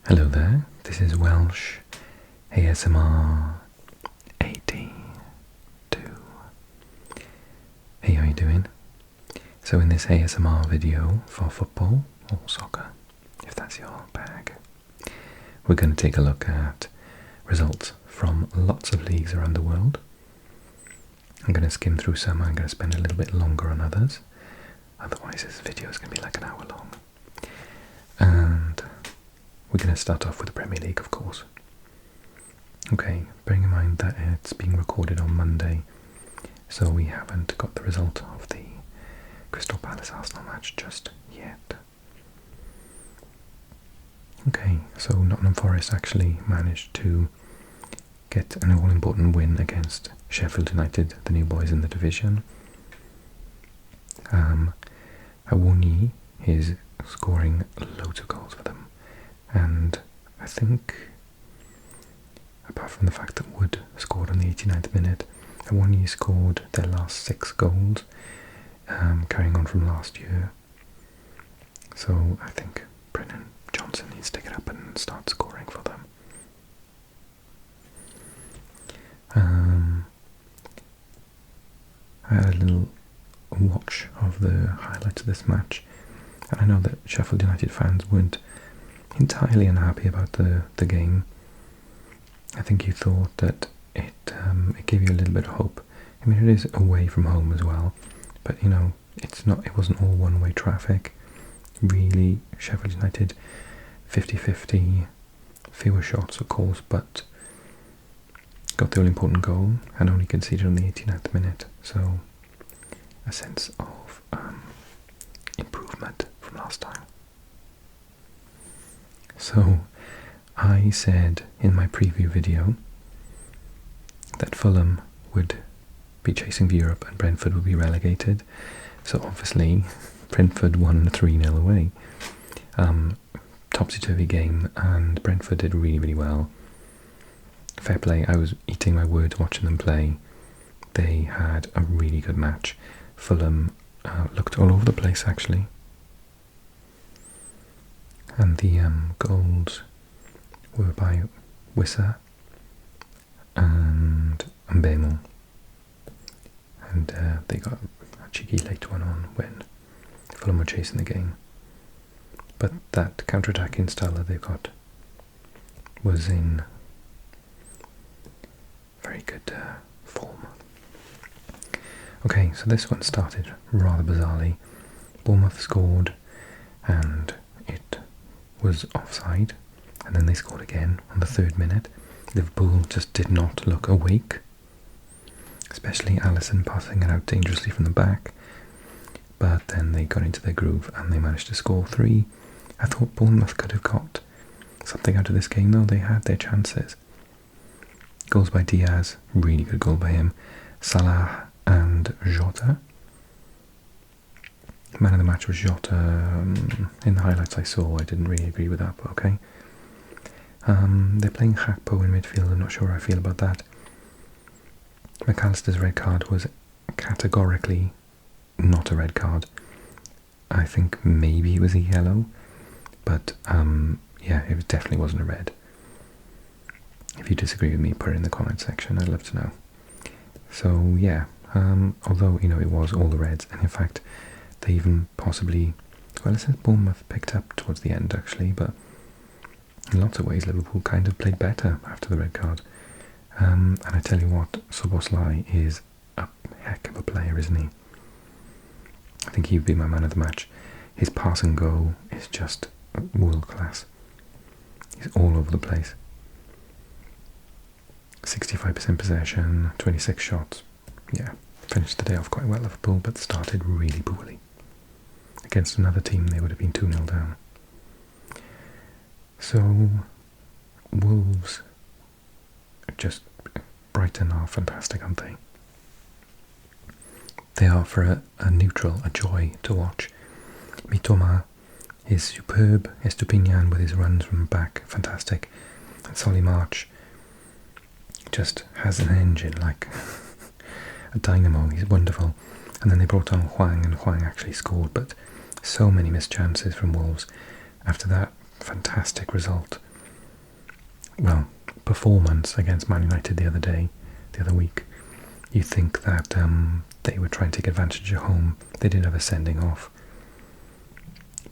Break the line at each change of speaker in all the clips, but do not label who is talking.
Hello there, this is Welsh ASMR 82. Hey, how you doing? So in this ASMR video for football or soccer, if that's your bag, we're going to take a look at results from lots of leagues around the world. I'm going to skim through some, I'm going to spend a little bit longer on others, otherwise this video is going to be like an hour long. And we're going to start off with the Premier League, of course. Okay, bearing in mind that it's being recorded on Monday, so we haven't got the result of the Crystal Palace Arsenal match just yet. Okay, so Nottingham Forest actually managed to get an all-important win against Sheffield United, the new boys in the division. Awoniyi is scoring loads of goals for them, and I think, apart from the fact that Wood scored on the 89th minute, Awoniyi scored their last 6 goals, carrying on from last year. So I think Brennan Johnson needs to get up and start scoring for them. I had a little watch of the highlights of this match, and I know that Sheffield United fans weren't entirely unhappy about the game. I think you thought that it gave you a little bit of hope. I mean, it is away from home as well, but you know, it wasn't all one-way traffic. Really, Sheffield United 50-50, fewer shots of course, but got the all-important goal and only conceded on the 89th minute, so a sense of improvement from last time. So I said in my preview video that Fulham would be chasing for Europe and Brentford would be relegated. So obviously Brentford won 3-0 away. Topsy-turvy game, and Brentford did really, really well. Fair play, I was eating my words watching them play. They had a really good match. Fulham looked all over the place actually. And the goals were by Wissa and Mbemo. And they got a cheeky late one on when Fulham were chasing the game. But that counter-attacking style that they got was in very good form. Okay, so this one started rather bizarrely. Bournemouth scored and it was offside, and then they scored again on the 3rd minute. Liverpool just did not look awake, especially Alisson passing it out dangerously from the back, but then they got into their groove and they managed to score 3. I thought Bournemouth could have got something out of this game though. They had their chances. Goals by Diaz, really good goal by him. Salah and Jota. Man of the match was Jota. In the highlights I saw, I didn't really agree with that, but okay. They're playing Gakpo in midfield. I'm not sure how I feel about that. McAllister's red card was categorically not a red card. I think maybe it was a yellow, but yeah, it definitely wasn't a red. If you disagree with me, put it in the comment section, I'd love to know. So yeah, although, you know, it was all the reds, and in fact they even possibly, well, it says Bournemouth picked up towards the end actually, but in lots of ways Liverpool kind of played better after the red card. And I tell you what, Szoboszlai is a heck of a player, isn't he? I think he'd be my man of the match. His pass and go is just world class. He's all over the place. 65% possession, 26 shots. Yeah, finished the day off quite well, Liverpool, but started really poorly. Against another team, they would have been 2-0 down. So, Wolves, just Brighton are fantastic, aren't they? They are, for a neutral, a joy to watch. Mitoma is superb. Estupinian with his runs from back, fantastic. And Solly March just has an engine, like a dynamo. He's wonderful. And then they brought on Hwang, and Hwang actually scored, but so many missed chances from Wolves. After that fantastic result performance against Man United the other week. You think that they would try and take advantage at home. They did have a sending off,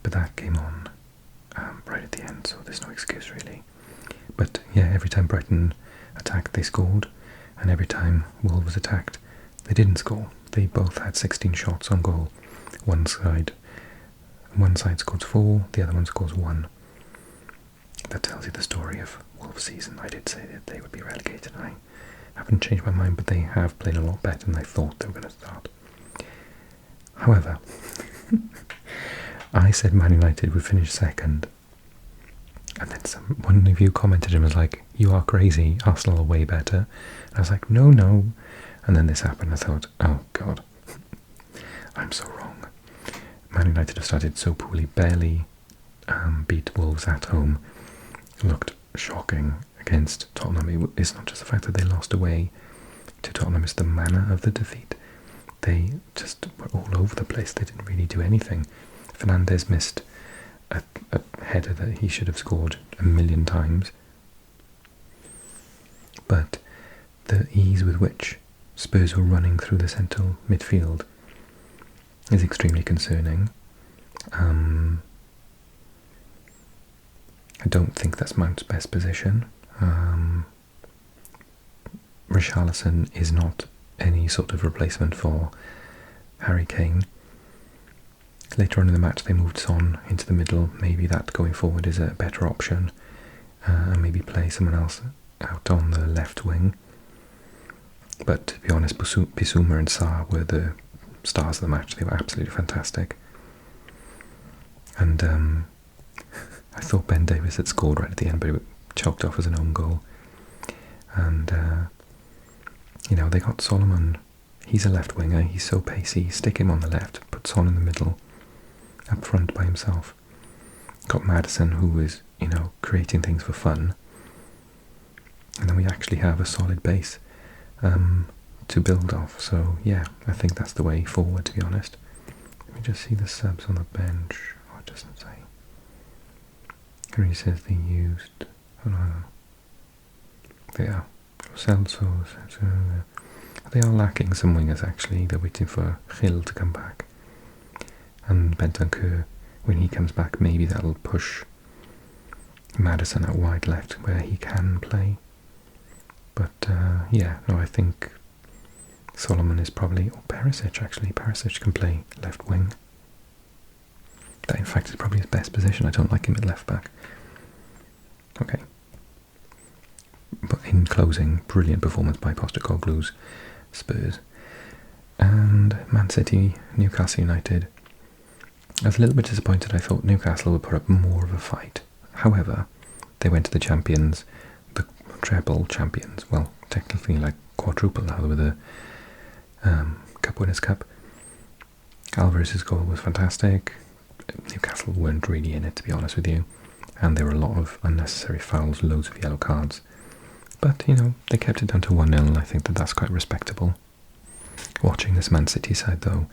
but that came on right at the end, so there's no excuse really. But yeah, every time Brighton attacked, they scored, and every time Wolves attacked, they didn't score. They both had 16 shots on goal. One side scores 4, the other one scores 1. That tells you the story of Wolves' season. I did say that they would be relegated, and I haven't changed my mind, but they have played a lot better than I thought they were going to start. However, I said Man United would finish second, and then one of you commented and was like, "You are crazy, Arsenal are way better." And I was like, no. And then this happened. I thought, oh god, I'm so wrong. Man United have started so poorly, barely beat Wolves at home, looked shocking against Tottenham. It's not just the fact that they lost away to Tottenham, it's the manner of the defeat. They just were all over the place. They didn't really do anything. Fernandes missed a header that he should have scored a million times. But the ease with which Spurs were running through the central midfield is extremely concerning. I don't think that's Mount's best position. Richarlison is not any sort of replacement for Harry Kane. Later on in the match they moved Son into the middle. Maybe that going forward is a better option, and maybe play someone else out on the left wing. But to be honest, Bissouma and Sarr were the stars of the match. They were absolutely fantastic. And I thought Ben Davies had scored right at the end, but it choked off as an own goal. And they got Solomon. He's a left winger. He's so pacey. Stick him on the left. Put Son in the middle, up front by himself. Got Maddison, who is creating things for fun. And then we actually have a solid base to build off. So yeah, I think that's the way forward, to be honest. Let me just see the subs on the bench. Oh, it doesn't say. Here he says they used. Oh no. They are. Celso. They are lacking some wingers actually. They're waiting for Gil to come back. And Bentancur, when he comes back, maybe that'll push Maddison out wide left where he can play. But I think Solomon is probably, or Perisic actually. Perisic can play left wing. That in fact is probably his best position. I don't like him at left back. Okay. But in closing, brilliant performance by Postecoglou's Spurs. And Man City, Newcastle United. I was a little bit disappointed. I thought Newcastle would put up more of a fight. However, they went to the champions, the treble champions. Well, technically like quadruple now with the Cup Winners' Cup. Alvarez's goal was fantastic. Newcastle weren't really in it, to be honest with you. And there were a lot of unnecessary fouls, loads of yellow cards. But, they kept it down to 1-0, and I think that that's quite respectable. Watching this Man City side, though,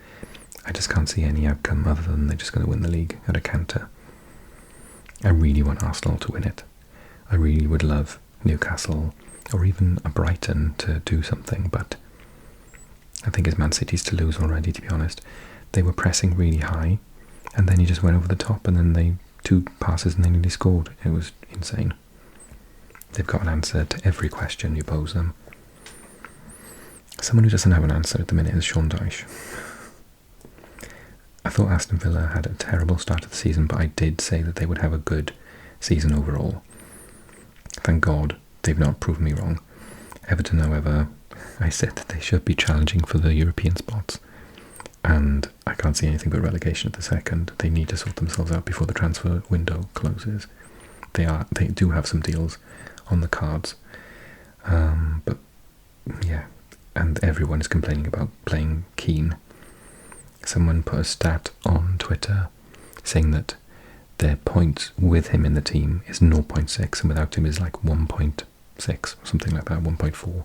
I just can't see any outcome other than they're just going to win the league at a canter. I really want Arsenal to win it. I really would love Newcastle or even a Brighton to do something, but I think it's Man City's to lose already, to be honest. They were pressing really high, and then he just went over the top, and then they 2 passes and they nearly scored. It was insane. They've got an answer to every question you pose them. Someone who doesn't have an answer at the minute is Sean Dyche. I thought Aston Villa had a terrible start to the season, but I did say that they would have a good season overall. Thank God they've not proven me wrong. Everton, however, I said that they should be challenging for the European spots, and I can't see anything but relegation at the second. They need to sort themselves out before the transfer window closes. They do have some deals on the cards, but yeah, and everyone is complaining about playing Keane. Someone put a stat on Twitter saying that their points with him in the team is 0.6 and without him is like 1.6 or something like that, 1.4.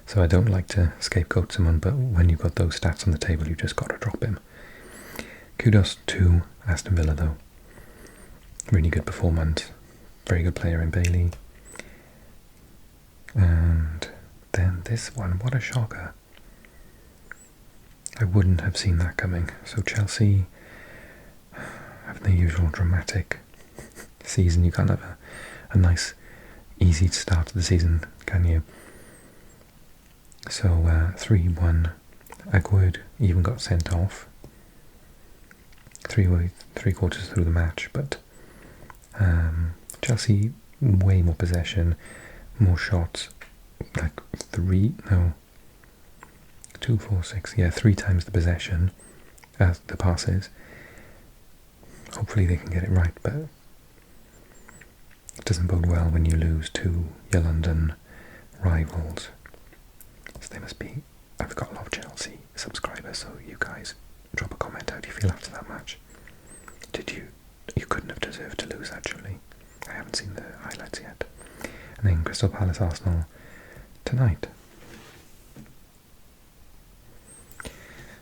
So I don't like to scapegoat someone, but when you've got those stats on the table, you just got to drop him. Kudos to Aston Villa though. Really good performance. very good player in Bailey. And then this one, what a shocker. I wouldn't have seen that coming. So Chelsea having the usual dramatic season. You can't have a nice, easy start to the season, can you? So 3-1. Agwood even got sent off three quarters through the match, but Chelsea way more possession, more shots, like 3 times the possession as the passes. Hopefully they can get it right, but it doesn't bode well when you lose to your London rivals. So they must be, I've got a lot of Chelsea subscribers, so you guys drop a comment. How do you feel after that match? You couldn't have deserved to lose, actually. I haven't seen the highlights yet. And then Crystal Palace Arsenal tonight.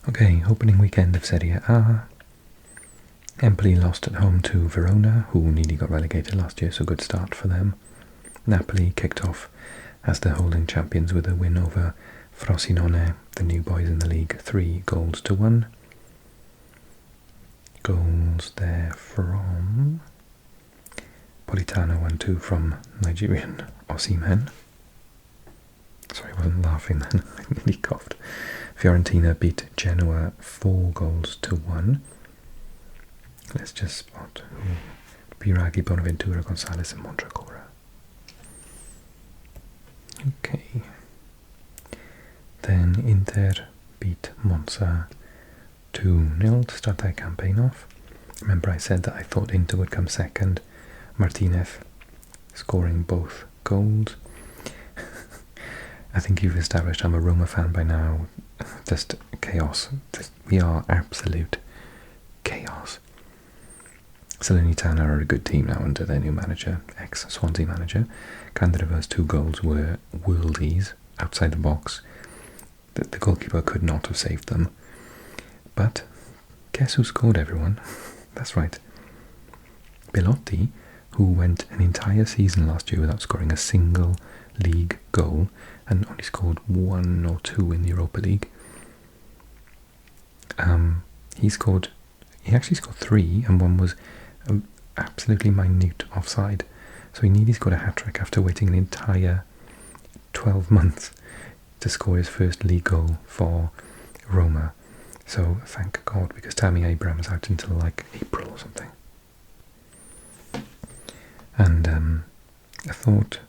Okay, opening weekend of Serie A. Empoli lost at home to Verona, who nearly got relegated last year, so good start for them. Napoli kicked off as the holding champions with a win over Frosinone, the new boys in the league, 3-1. Goals there from Politano and 2 from Nigerian Osimhen. Sorry, I wasn't laughing then, I nearly coughed. Fiorentina beat Genoa 4-1. Let's just spot Biraghi, Bonaventura, Gonzalez and Mondragora. Okay. Then Inter beat Monza 2-0 to start their campaign off. Remember I said that I thought Inter would come second. Martinez scoring both goals. I think you've established I'm a Roma fan by now. Just chaos. We are absolute chaos. Salernitana are a good team now under their new manager, ex-Swansea manager. Candrev's 2 goals were worldies outside the box. The goalkeeper could not have saved them. But guess who scored, everyone? That's right. Belotti, who went an entire season last year without scoring a single league goal and only scored 1 or 2 in the Europa League. He actually scored 3, and one was absolutely minute offside. So he nearly scored a hat-trick after waiting an entire 12 months to score his first league goal for Roma. So thank God, because Tammy Abraham is out until like April or something. And I thought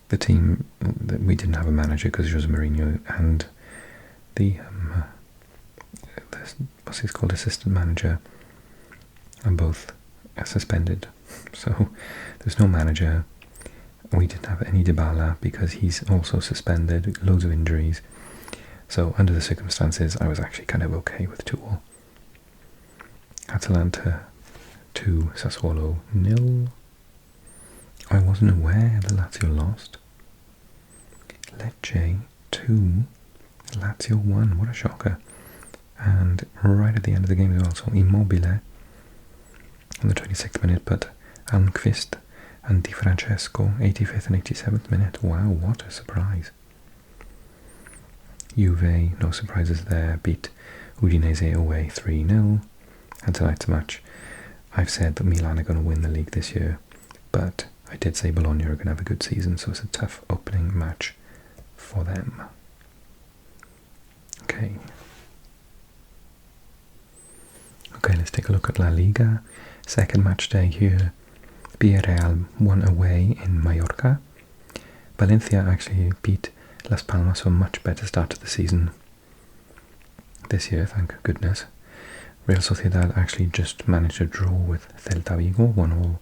the team, that we didn't have a manager because Jose Mourinho and the what's he called, assistant manager, are both suspended. So there's no manager. We didn't have any Dybala because he's also suspended, loads of injuries. So under the circumstances, I was actually kind of okay with 2-2. Atalanta 2, Sassuolo 0. I wasn't aware that Lazio lost. Lecce 2, Lazio 1. What a shocker. And right at the end of the game as well, so Immobile on the 26th minute, but Almqvist and Di Francesco, 85th and 87th minute. Wow, what a surprise. Juve, no surprises there, beat Udinese away 3-0. And tonight's match, I've said that Milan are going to win the league this year, but I did say Bologna are going to have a good season, so it's a tough opening match for them. Okay, let's take a look at La Liga. Second match day here. Villarreal won away in Mallorca. Valencia actually beat Las Palmas, so a much better start to the season this year, thank goodness. Real Sociedad actually just managed to draw with Celta Vigo, 1-1.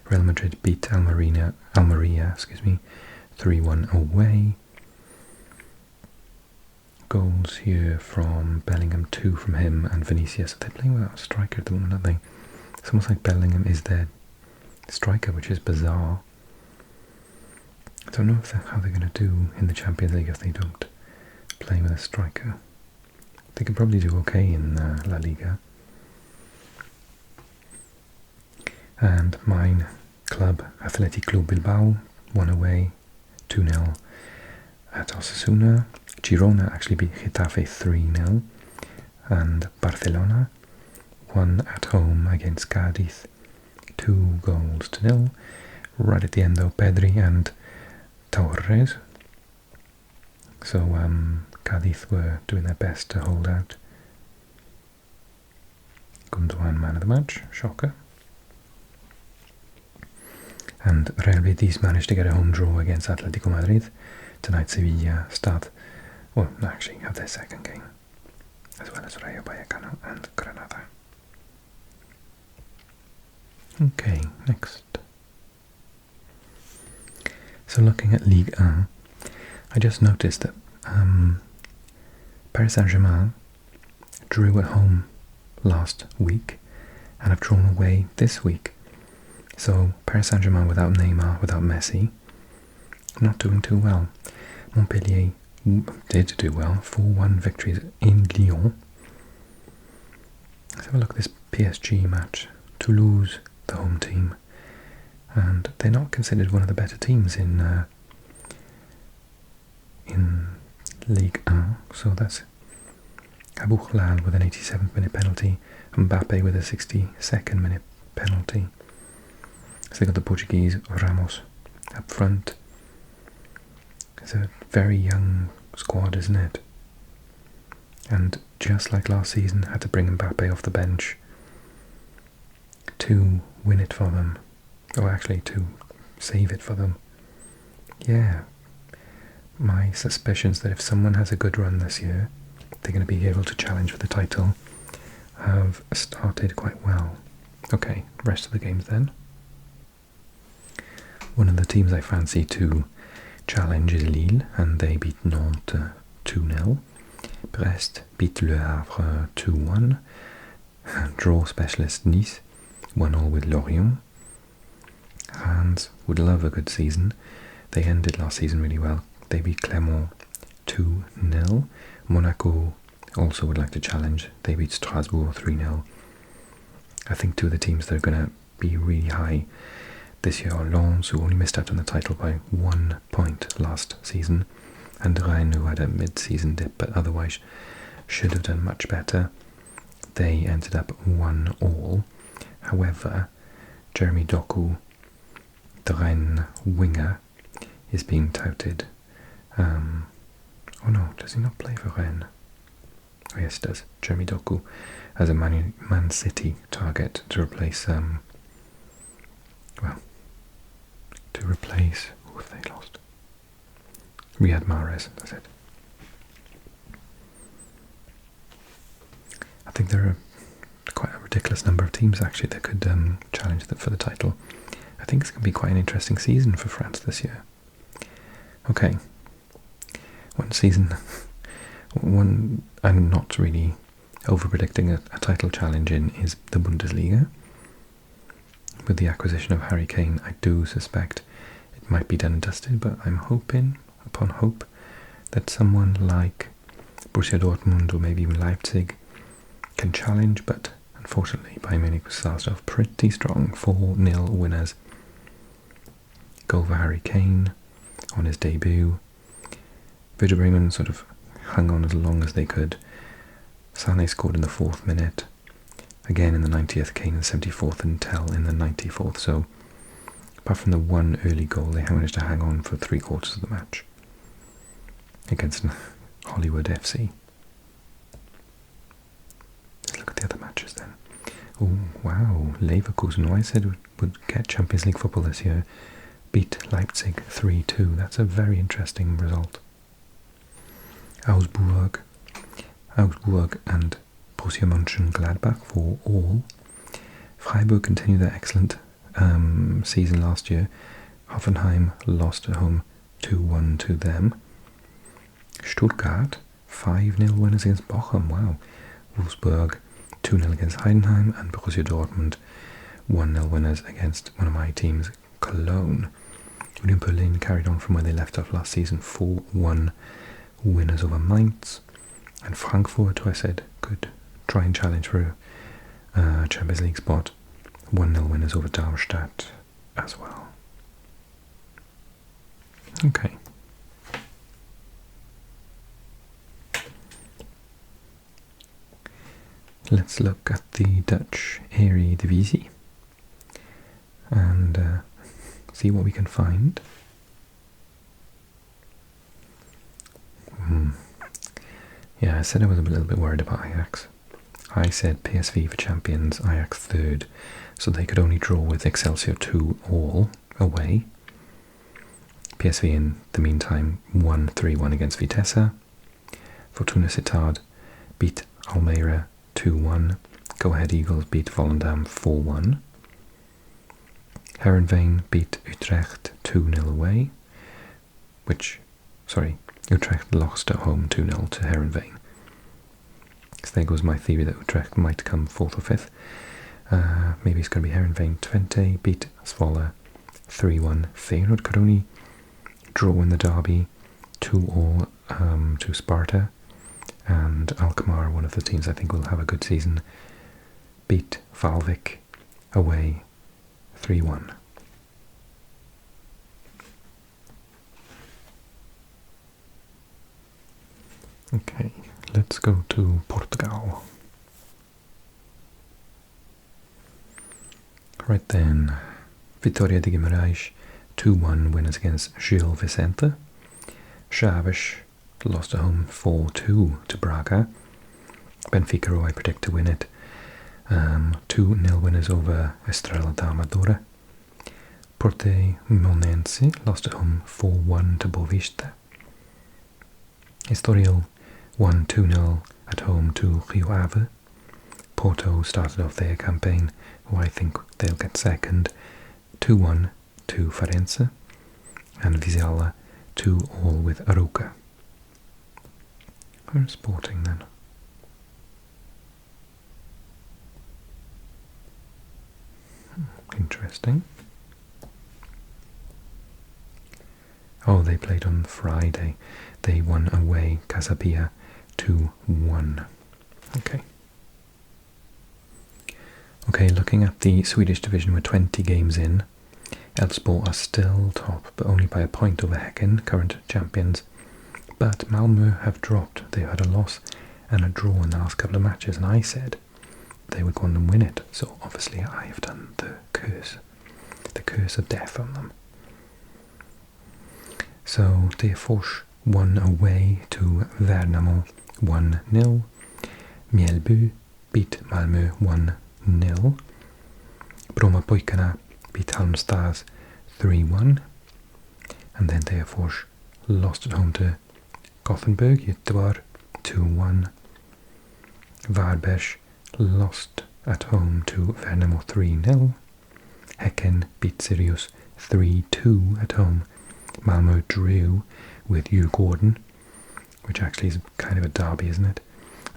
Real Madrid beat Almeria 3-1 away. Goals here from Bellingham, 2 from him, and Vinicius. They're playing without a striker at the moment, aren't they? It's almost like Bellingham is their striker, which is bizarre. I don't know how they're going to do in the Champions League if they don't play with a striker. They could probably do okay in La Liga. And mine Club Athletic Club Bilbao won away 2-0 at Osasuna. Girona actually beat Getafe 3-0. And Barcelona won at home against Cádiz 2-0. Right at the end though, Pedri and Torres. So Cádiz were doing their best to hold out. Gundogan man of the match, shocker. And Real Betis managed to get a home draw against Atletico Madrid. Tonight Sevilla actually have their second game, as well as Rayo Vallecano and Granada. Okay, next. So looking at Ligue 1, I just noticed that Paris Saint-Germain drew at home last week and have drawn away this week. So Paris Saint-Germain without Neymar, without Messi, not doing too well. Montpellier did do well, 4-1 victories in Lyon. Let's have a look at this PSG match. Toulouse, the home team, and they're not considered one of the better teams in Ligue 1, so that's Abou Khlal with an 87th minute penalty, Mbappe with a 62nd minute penalty. So they got the Portuguese Ramos up front. It's a very young squad, isn't it? And just like last season, had to bring Mbappe off the bench to win it for them. Or actually to save it for them. Yeah. My suspicions that if someone has a good run this year, they're going to be able to challenge for the title, have started quite well. Okay, rest of the games then. One of the teams I fancy to challenge is Lille, and they beat Nantes 2-0. Brest beat Le Havre 2-1. Draw specialist Nice 1-0 with Lorient. Reims would love a good season. They ended last season really well. They beat Clermont 2-0. Monaco also would like to challenge. They beat Strasbourg 3-0. I think two of the teams that are going to be really high this year are Lens, who only missed out on the title by 1 point last season, and Rennes, who had a mid-season dip but otherwise should have done much better. They ended up 1-1. However, Jeremy Doku, the Rennes winger, is being touted. Oh no, does he not play for Rennes? Oh yes, he does. Jeremy Doku as a Man City target to replace who have they lost? Riyad Mahrez, that's it. I think there are quite a ridiculous number of teams actually that could challenge them for the title. I think it's going to be quite an interesting season for France this year. Okay, one I'm not really over-predicting a title challenge in is the Bundesliga. With the acquisition of Harry Kane, I do suspect it might be done and dusted, but I'm hoping, upon hope, that someone like Borussia Dortmund or maybe even Leipzig can challenge, but unfortunately Bayern Munich started off pretty strong, 4-0 winners. Goal for Harry Kane on his debut. Werder Bremen sort of hung on as long as they could. Sané scored in the 4th minute. Again in the 90th, Kane in the 74th, and Tell in the 94th. So, apart from the one early goal, they managed to hang on for 3/4 of the match against Hollywood FC. Let's look at the other matches then. Oh, wow. Leverkusen, who I said would get Champions League football this year, beat Leipzig 3-2. That's a very interesting result. Augsburg and Borussia Mönchengladbach for all. Freiburg continued their excellent season last year. Hoffenheim lost at home 2-1 to them. Stuttgart 5-0 winners against Bochum. Wow. Wolfsburg 2-0 against Heidenheim, and Borussia Dortmund 1-0 winners against one of my teams, Cologne. Union Berlin carried on from where they left off last season, 4-1 winners over Mainz. And Frankfurt, who I said could try and challenge for a Champions League spot, 1-0 winners over Darmstadt. as well. Okay. Let's look at the Dutch Eredivisie and see what we can find. Yeah, I said I was a little bit worried about Ajax. I said PSV for champions, Ajax third, so they could only draw with Excelsior 2-all away. PSV in the meantime won 3-1 against Vitesse. Fortuna Sittard beat Almere 2-1. Go Ahead Eagles beat Volendam 4-1. Heerenveen beat Utrecht 2-0 away. Utrecht lost at home 2-0 to Heerenveen. So there goes my theory that Utrecht might come 4th or 5th. Maybe it's going to be Heerenveen. Twente beat Zwolle 3-1. Feyenoord could only draw in the derby 2-all to Sparta. And Alkmaar, one of the teams I think will have a good season, beat Valvik away 3-1. Okay, let's go to Portugal. Right then, Vitória de Guimarães 2-1 winners against Gil Vicente. Chaves lost at home 4-2 to Braga. Benfica, I predict to win it. 2-0 winners over Estrela da Amadora. Portimonense lost at home 4-1 to Boavista. Estoril won 2-0 at home to Rio Ave. Porto started off their campaign, who I think they'll get second, 2-1 to Farense. And Vizela 2-all with Arouca. Where's Sporting then? Interesting. Oh, they played on Friday. They won away Casabia 2-1. Okay. Okay, looking at the Swedish division, we're 20 games in. Elfsborg are still top, but only by a point over Häcken, current champions. But Malmö have dropped. They had a loss and a draw in the last couple of matches, and I said they would go on and win it. So obviously I have done the curse of death on them. So Degerfors won away to Värnamo 1-0. Mjällby beat Malmö 1-0. Brommapojkarna beat Halmstad 3-1. And then Degerfors lost at home to Gothenburg, Göteborg 2-1. Varberg lost at home to Värnamo 3-0. Häcken beat Sirius 3-2 at home. Malmö drew with Djurgården, which actually is kind of a derby, isn't it?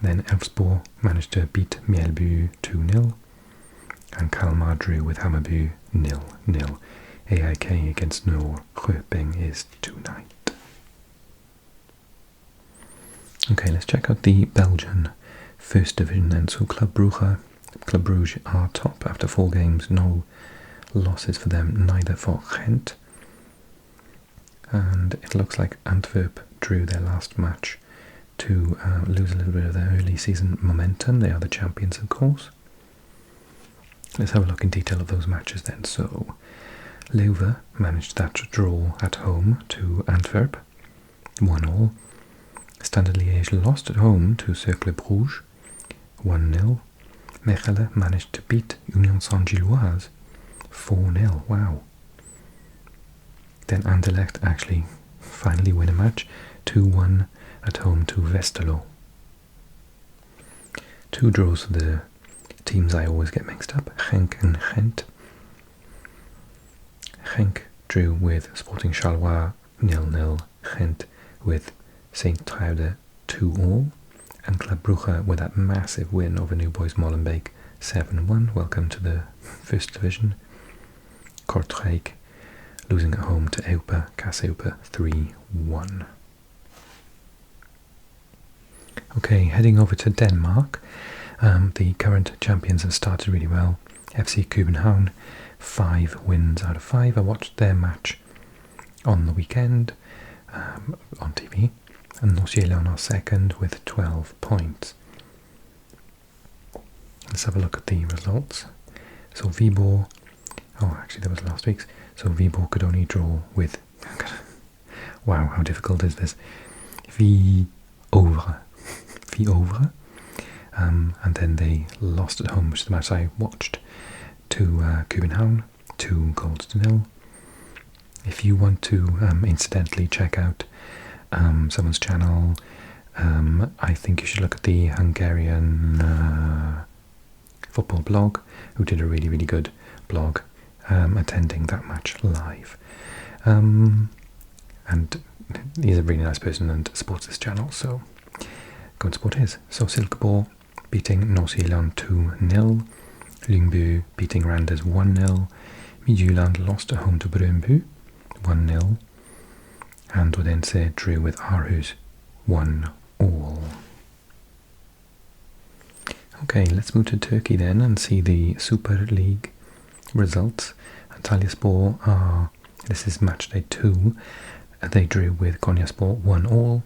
Then Elfsborg managed to beat Mjällby 2-0. And Kalmar drew with Hammarby 0-0. AIK against Norrköping is tonight. Okay, let's check out the Belgian first division then. So Club Brugge are top after 4 games. No losses for them, neither for Gent. And it looks like Antwerp drew their last match to lose a little bit of their early season momentum. They are the champions, of course. Let's have a look in detail of those matches then. So Leuven managed that draw at home to Antwerp, 1-all. Standard Liège lost at home to Cercle Bruges, 1-0. Mechelen managed to beat Union Saint-Gilloise, 4-0. Wow. Then Anderlecht actually finally win a match, 2-1 at home to Westerlo. 2 draws for the teams I always get mixed up, Genk and Gent. Genk drew with Sporting Charleroi 0-0, Gent with St. Truiden 2-all, and Club Brugge with that massive win over New Boys Molenbeek 7-1. Welcome to the first division. Kortrijk losing at home to Eupen, Eupen 3-1. Okay, heading over to Denmark. The current champions have started really well. FC København 5 wins out of 5. I watched their match on the weekend on TV, and New Zealand are second with 12 points. Let's have a look at the results. So Viborg, oh actually that was last week's, so Viborg could only draw with, wow, how difficult is this, Viborg, and then they lost at home, which is the match I watched, to København, 2-0. If you want to incidentally check out someone's channel, I think you should look at the Hungarian football blog, who did a really, really good blog attending that match live. And he's a really nice person and supports this channel, so go and support his. So Silkeborg beating Nordsjælland 2-0, Lyngby beating Randers 1-0, Midtjylland lost at home to Brøndby 1-0, and Odense drew with Aarhus 1-all. Okay, let's move to Turkey then and see the Super League results. Antalyaspor are, this is match day 2, they drew with Konyaspor 1-all.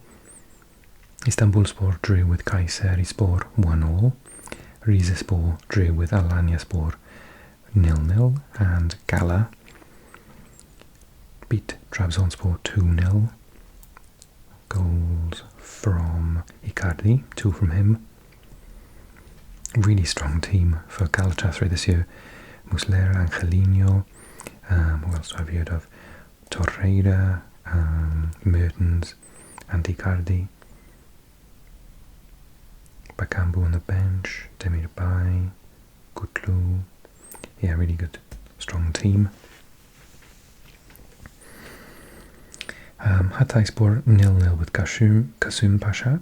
Istanbulspor drew with Kayserispor 1-all. Rizespor drew with Alanyaspor 0-0, and Gala beat Trabzonspor 2-0. Goals from Icardi, 2 from him. Really strong team for Galatasaray this year. Muslera, Angelino, who else have you heard of? Torreira, Mertens, and Icardi. Bakambu on the bench, Demirbay, Kutlu. Yeah, really good, strong team. Hatayspor 0-0 with Kasım Pasha.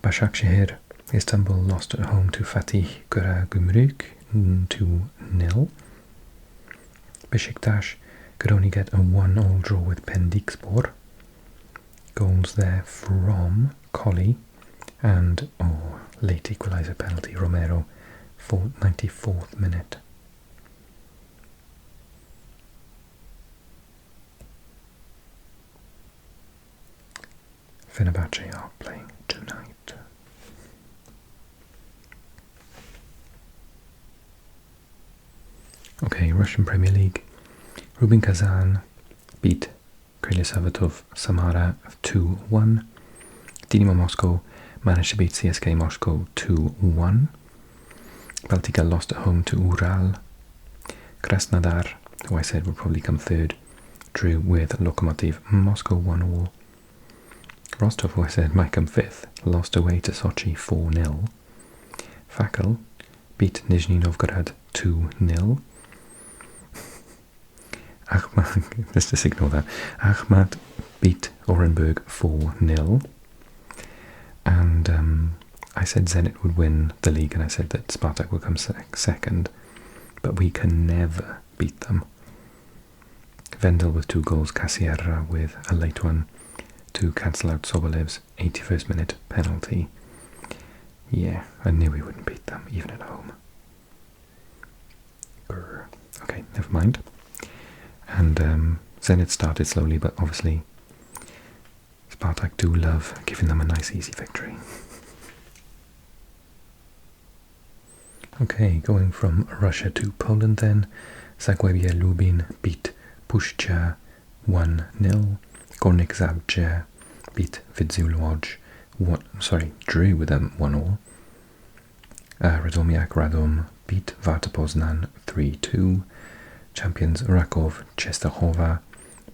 Başakşehir, Istanbul lost at home to Fatih Karagümrük 2-0. Beşiktaş could only get a 1-all draw with Pendikspor. Goals there from Colli and late equaliser penalty, Romero, 94th minute. Fenerbahce are playing tonight. Okay, Russian Premier League. Rubin Kazan beat Krylia Savatov Samara 2-1. Dynamo Moscow managed to beat CSKA Moscow 2-1. Baltika lost at home to Ural. Krasnodar, who I said would probably come third, drew with Lokomotiv Moscow 1-all. Rostov, who I said might come fifth, lost away to Sochi 4-0. Fakel beat Nizhny Novgorod 2-0. Let's just ignore that. Ahmad beat Orenburg 4-0. And I said Zenit would win the league, and I said that Spartak would come second, but we can never beat them. Vendel with 2 goals, Casierra with a late one to cancel out Sobolev's 81st minute penalty. Yeah, I knew we wouldn't beat them, even at home. Grr. Okay, never mind. And Zenit started slowly, but obviously Spartak do love giving them a nice easy victory. Okay, going from Russia to Poland then. Zagłębie Lubin beat Puszcza 1-0. Górnik Zabrze beat Wiedźmin Łódź, drew with them 1-all. Radomiak Radom beat Warta Poznań 3-2. Champions Raków Częstochowa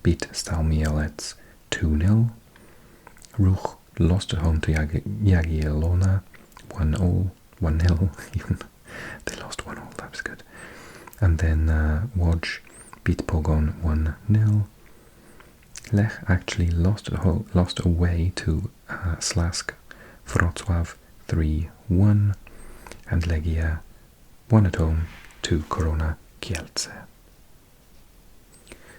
beat Stal Mielec 2-0. Ruch lost at home to Jagiellona 1-0 even. They lost 1-all, that was good. And then Łódź beat Pogoń 1-0. Lech actually lost away to Slask Wrocław 3-1. And Legia won at home to Korona Kielce.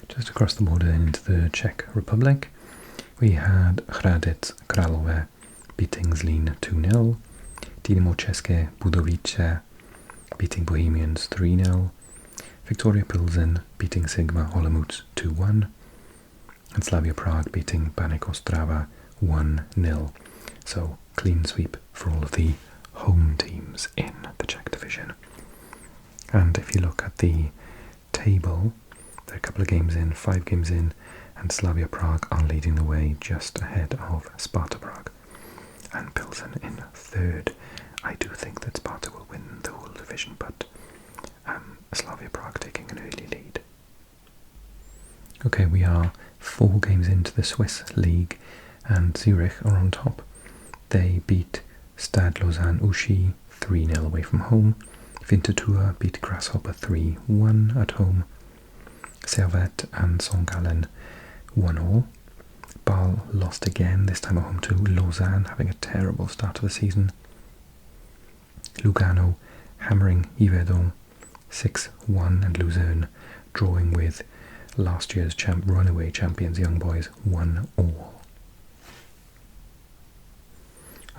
Just across the border into the Czech Republic, we had Hradec Králové beating Zlín 2-0. Dynamo České Budovice beating Bohemians 3-0. Victoria Pilsen beating Sigma Olomouc 2-1. And Slavia Prague beating Baník Ostrava 1-0. So clean sweep for all of the home teams in the Czech division. And if you look at the table, they're a couple of games in, 5 games in, and Slavia Prague are leading the way just ahead of Sparta Prague. And Pilsen in 3rd. I do think that Sparta will win the whole division, but Slavia Prague taking an early lead. Okay, we are 4 games into the Swiss League, and Zurich are on top. They beat Stade Lausanne Ouchy 3-0 away from home. Winterthur beat Grasshopper 3-1 at home. Servette and St. Gallen 1-1. Bâle lost again, this time at home to Lausanne, having a terrible start to the season. Lugano hammering Yverdon 6-1, and Luzern drawing with last year's runaway champions Young Boys 1-1.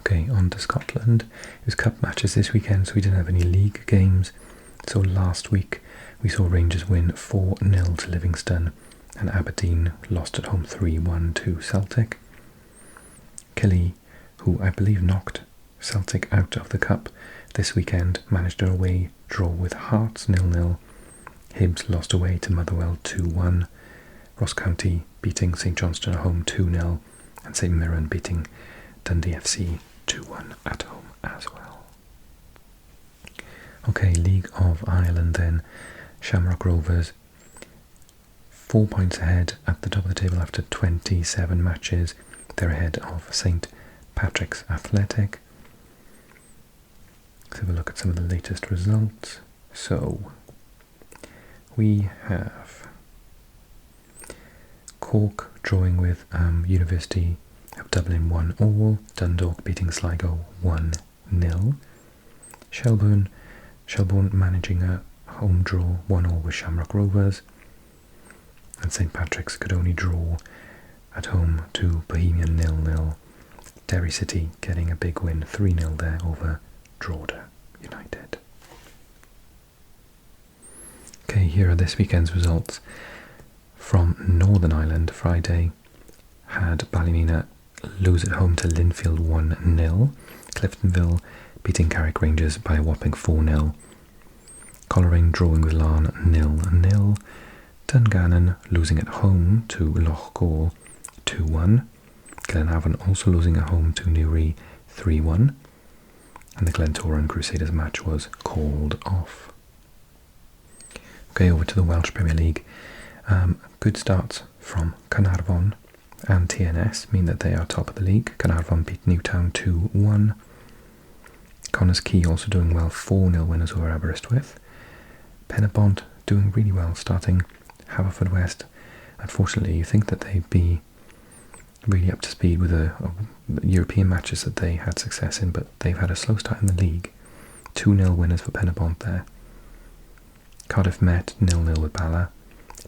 Okay, on to Scotland. It was cup matches this weekend, so we didn't have any league games. So last week we saw Rangers win 4-0 to Livingston, and Aberdeen lost at home 3-1 to Celtic. Killie, who I believe knocked Celtic out of the cup this weekend, managed a away draw with Hearts 0-0. Hibs lost away to Motherwell 2-1. Ross County beating St Johnstone at home 2-0, and St Mirren beating Dundee FC 2-1 at home as well. Okay, League of Ireland then. Shamrock Rovers 4 points ahead at the top of the table after 27 matches. They're ahead of St Patrick's Athletic. Let's have a look at some of the latest results. So we have Cork drawing with University of Dublin 1-1, Dundalk beating Sligo 1-0, Shelbourne managing a home draw 1-1 with Shamrock Rovers, and St Patrick's could only draw at home to Bohemian 0-0. Derry City getting a big win 3-0 there over Drogheda United. Okay, here are this weekend's results. From Northern Ireland, Friday had Ballymena lose at home to Linfield 1-0, Cliftonville beating Carrick Rangers by a whopping 4-0, Coleraine drawing with Larne 0-0, Dungannon losing at home to Loughgall 2-1, Glenavon also losing at home to Newry 3-1, and the Glentoran Crusaders match was called off. Okay, over to the Welsh Premier League. Good starts from Carnarvon and TNS mean that they are top of the league. Carnarvon beat Newtown 2-1. Connors Quay also doing well, 4-0 winners over Aberystwyth. Penabont doing really well, starting Haverfordwest. Unfortunately, you think that they'd be really up to speed with the European matches that they had success in, but they've had a slow start in the league. 2-0 winners for Penabont there. Cardiff Met 0-0 with Bala.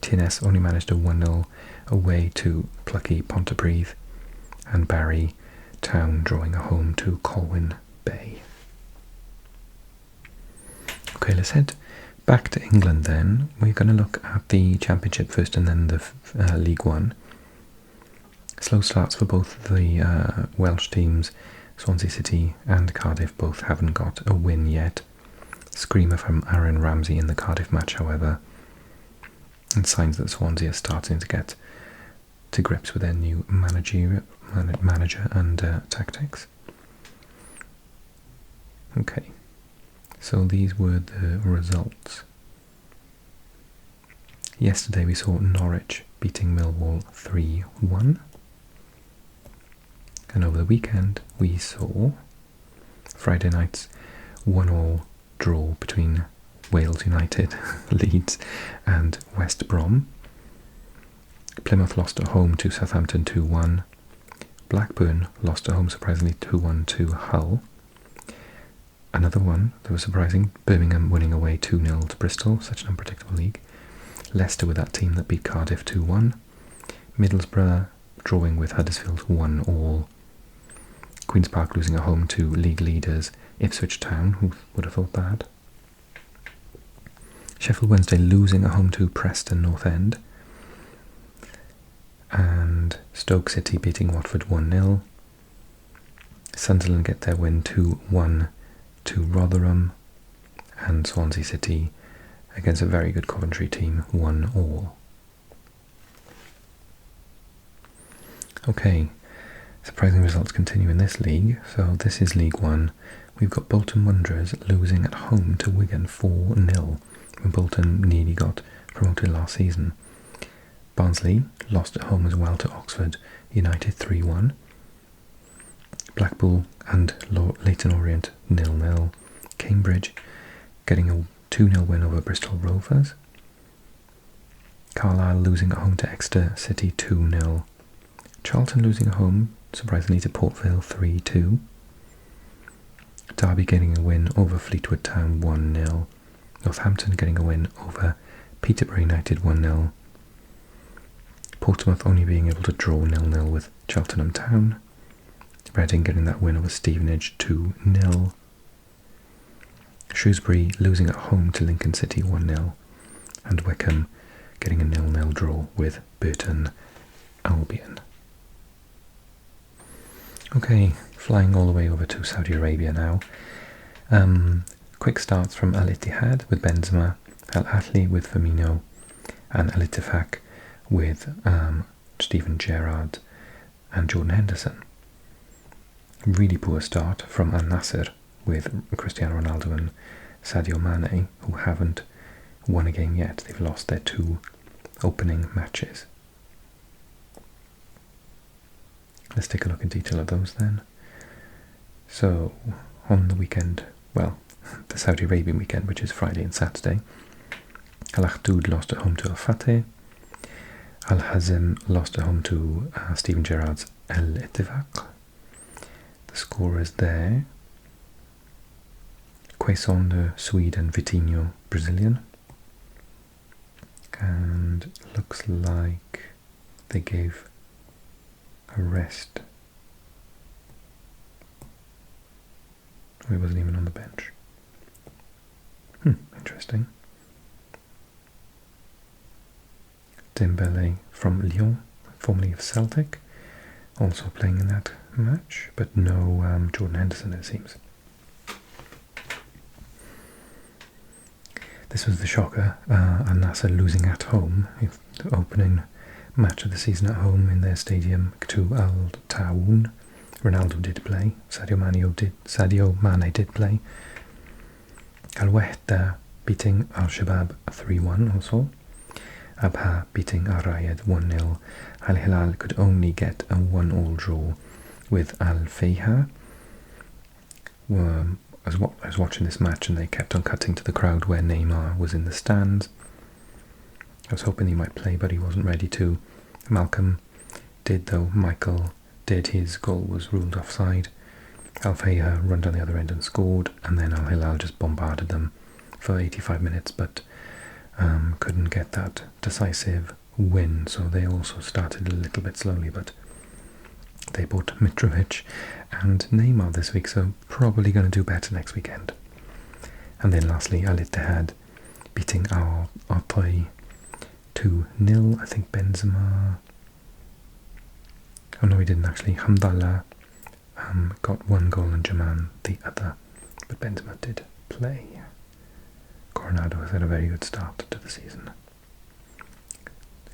TNS only managed a 1-0 away to plucky Pontypridd, and Barry Town drawing a home to Colwyn Bay. Okay, let's head back to England then. We're going to look at the Championship first and then the League One. Slow starts for both the Welsh teams. Swansea City and Cardiff both haven't got a win yet. Screamer from Aaron Ramsey in the Cardiff match, however, and signs that Swansea are starting to get to grips with their new manager and tactics. Okay, so these were the results. Yesterday we saw Norwich beating Millwall 3-1. And over the weekend we saw Friday night's 1-1 draw between Wales United, Leeds and West Brom. Plymouth lost at home to Southampton 2-1. Blackburn lost at home surprisingly 2-1 to Hull. Another one that was surprising, Birmingham winning away 2-0 to Bristol, such an unpredictable league. Leicester with that team that beat Cardiff 2-1. Middlesbrough drawing with Huddersfield 1-1. Queen's Park losing at home to league leaders Ipswich Town, who would have thought bad. Sheffield Wednesday losing at home to Preston North End. And Stoke City beating Watford 1-0. Sunderland get their win 2-1 to Rotherham. And Swansea City against a very good Coventry team 1-1. Okay, surprising results continue in this league. So this is League One. We've got Bolton Wanderers losing at home to Wigan 4-0 when Bolton nearly got promoted last season. Barnsley lost at home as well to Oxford United 3-1. Blackpool and Leyton Orient 0-0. Cambridge getting a 2-0 win over Bristol Rovers. Carlisle losing at home to Exeter City 2-0. Charlton losing at home, surprisingly, to Port Vale 3-2. Derby getting a win over Fleetwood Town 1-0. Northampton getting a win over Peterborough United 1-0. Portsmouth only being able to draw 0-0 with Cheltenham Town. Reading getting that win over Stevenage 2-0. Shrewsbury losing at home to Lincoln City 1-0. And Wycombe getting a 0-0 draw with Burton Albion. Okay, flying all the way over to Saudi Arabia now. Quick starts from Al Ittihad with Benzema, Al Ahly with Firmino, and Al Ittifaq with Steven Gerrard and Jordan Henderson. Really poor start from Al Nassr with Cristiano Ronaldo and Sadio Mane, who haven't won a game yet. They've lost their 2 opening matches. Let's take a look in detail at those then. So, on the weekend, well, the Saudi Arabian weekend, which is Friday and Saturday, Al Ahdoud lost at home to Al Fateh. Al Hazm lost at home to Steven Gerrard's Al Ittifaq. The scorers there: Quaison, the Swede, and Vitinho, Brazilian. And looks like they gave a rest. He wasn't even on the bench. Interesting. Dembele from Lyon, formerly of Celtic, also playing in that match, but no Jordan Henderson, it seems. This was the shocker. Al Nassr losing at home, the opening match of the season at home in their stadium to Al Tawoun. Ronaldo did play. Sadio Mane did play. Al Wahda beating Al Shabab 3-1 also. Abha beating Al Rayed 1-0. Al Hilal could only get a 1-1 draw with Al Fayha. I was watching this match and they kept on cutting to the crowd where Neymar was in the stands. I was hoping he might play, but he wasn't ready to. Malcolm did though. Michael did. His goal was ruled offside. Al Fayha run down the other end and scored, and then Al Hilal just bombarded them for 85 minutes, but couldn't get that decisive win, so they also started a little bit slowly, but they bought Mitrovic and Neymar this week, so probably going to do better next weekend. And then lastly, Al Ittihad beating Al Atay 2-0. I think Benzema... Oh no, he didn't actually. Hamdallah got 1 goal and Jaman the other, but Benzema did play. Coronado has had a very good start to the season.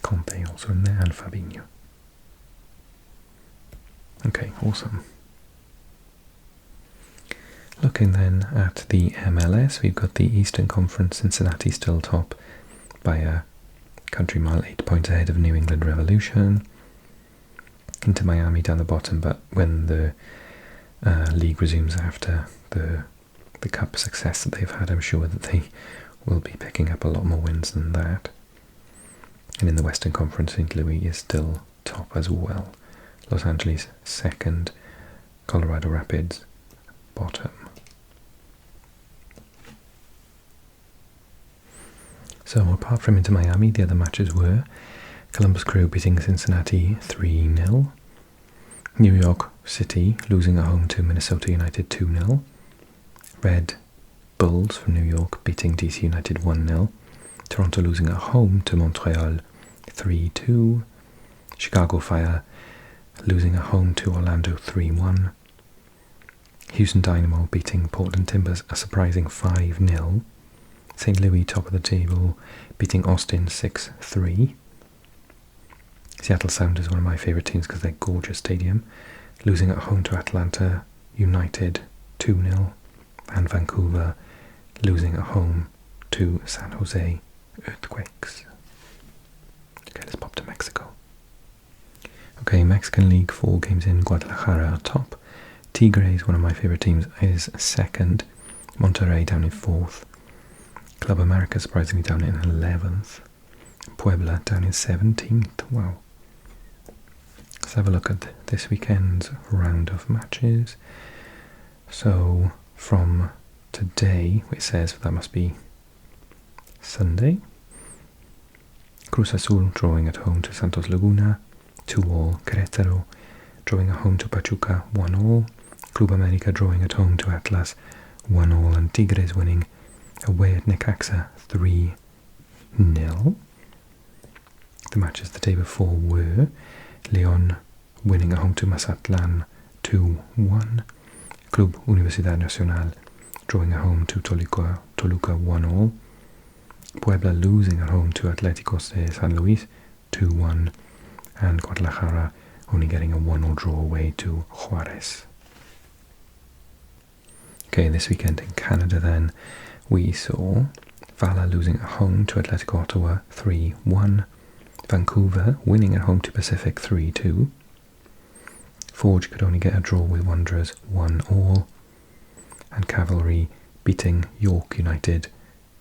Conte also in there, and Fabinho. Okay, awesome. Looking then at the MLS, we've got the Eastern Conference, Cincinnati still top by a country mile, 8 points ahead of New England Revolution. Into Miami down the bottom, but when the league resumes after the cup success that they've had, I'm sure that they will be picking up a lot more wins than that. And in the Western Conference, St. Louis is still top as well. Los Angeles second, Colorado Rapids bottom. So apart from Inter Miami, the other matches were Columbus Crew beating Cincinnati 3-0. New York City losing at home to Minnesota United 2-0. Red Bulls from New York beating DC United 1-0. Toronto losing at home to Montreal 3-2. Chicago Fire losing at home to Orlando 3-1. Houston Dynamo beating Portland Timbers a surprising 5-0. St. Louis top of the table beating Austin 6-3. Seattle Sounders, one of my favourite teams because they're gorgeous stadium, losing at home to Atlanta United 2-0. And Vancouver losing at home to San Jose Earthquakes. Okay, let's pop to Mexico. Okay, Mexican League, 4 games in. Guadalajara top. Tigres, one of my favourite teams, is second. Monterrey down in 4th. Club America surprisingly down in 11th. Puebla down in 17th. Wow. Let's have a look at this weekend's round of matches. So from today, it says that must be Sunday. Cruz Azul drawing at home to Santos Laguna 2-2. Querétaro drawing at home to Pachuca 1-1. Club America drawing at home to Atlas 1-1, and Tigres winning away at Necaxa 3-0. The matches the day before were León winning at home to Mazatlan 2-1. Club Universidad Nacional drawing at home to Toluca 1-1. Puebla losing at home to Atléticos de San Luis 2-1. And Guadalajara only getting a 1-1 draw away to Juarez. Okay, this weekend in Canada then, we saw Vala losing at home to Atletico Ottawa 3-1. Vancouver winning at home to Pacific 3-2. Forge could only get a draw with Wanderers 1-1. And Cavalry beating York United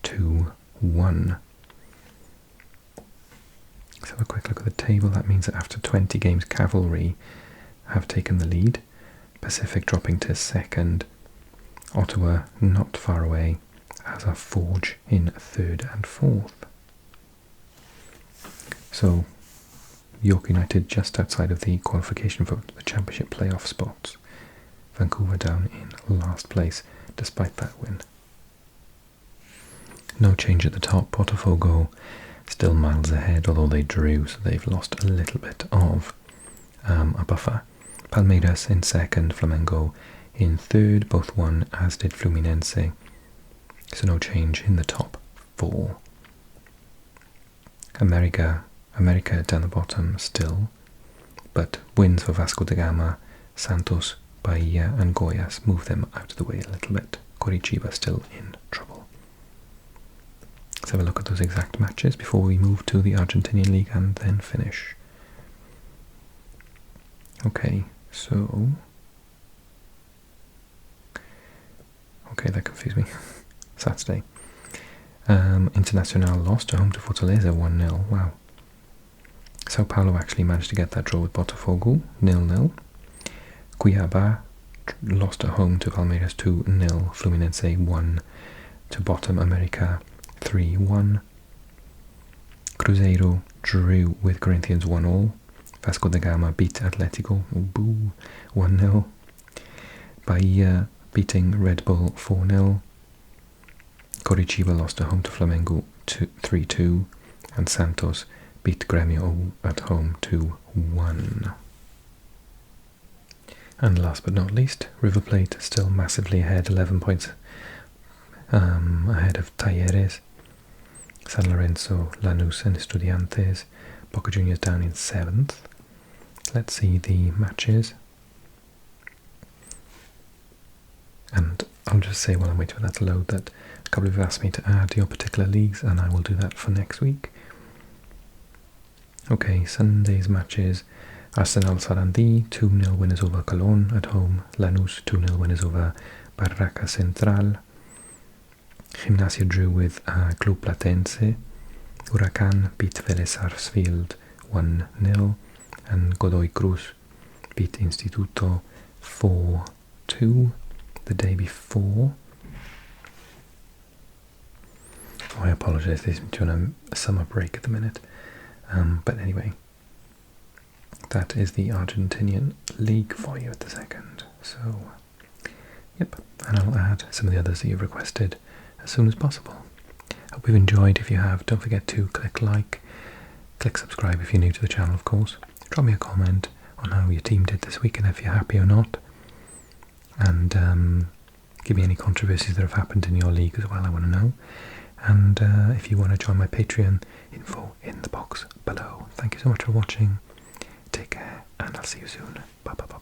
2-1. Let's have a quick look at the table. That means that after 20 games, Cavalry have taken the lead. Pacific dropping to second. Ottawa not far away, as are Forge in third and fourth. So York United just outside of the qualification for the championship playoff spots. Vancouver down in last place despite that win. No change at the top. Botafogo still miles ahead, although they drew, so they've lost a little bit of a buffer. Palmeiras in second, Flamengo in third, both won, as did Fluminense. So no change in the top 4. America down the bottom still, but wins for Vasco da Gama, Santos, Bahia and Goiás move them out of the way a little bit. Coritiba still in trouble. Let's have a look at those exact matches before we move to the Argentinian League and then finish. Okay, so... Okay, that confused me. Saturday. Internacional lost at home to Fortaleza 1-0. Wow. Sao Paulo actually managed to get that draw with Botafogo 0-0. Cuiabá lost at home to Palmeiras 2-0. Fluminense won to Bottom America 3-1. Cruzeiro drew with Corinthians 1-1. Vasco da Gama beat Atlético 1-0. Bahia beating Red Bull 4-0. Coritiba lost at home to Flamengo 3-2. And Santos beat Grêmio at home 2-1. And last but not least, River Plate still massively ahead, 11 points ahead of Talleres. San Lorenzo, Lanús and Estudiantes. Boca Juniors down in 7th. Let's see the matches. And I'll just say while I'm waiting for that to load that a couple of you asked me to add your particular leagues, and I will do that for next week. Okay, Sunday's matches. Arsenal Sarandí, 2-0 winners over Colón at home. Lanús, 2-0 winners over Barraca Central. Gimnasia drew with Club Platense. Huracán beat Vélez Sarsfield 1-0. And Godoy Cruz beat Instituto 4-2 the day before. Oh, I apologise, they're doing a summer break at the minute. But anyway, that is the Argentinian League for you at the second. So, yep, and I'll add some of the others that you've requested as soon as possible. Hope you've enjoyed. If you have, don't forget to click like, click subscribe if you're new to the channel, of course. Drop me a comment on how your team did this week and if you're happy or not. And give me any controversies that have happened in your league as well, I want to know. And if you want to join my Patreon, info in the box below. Thank you so much for watching. Take care, and I'll see you soon. Bye bye bye.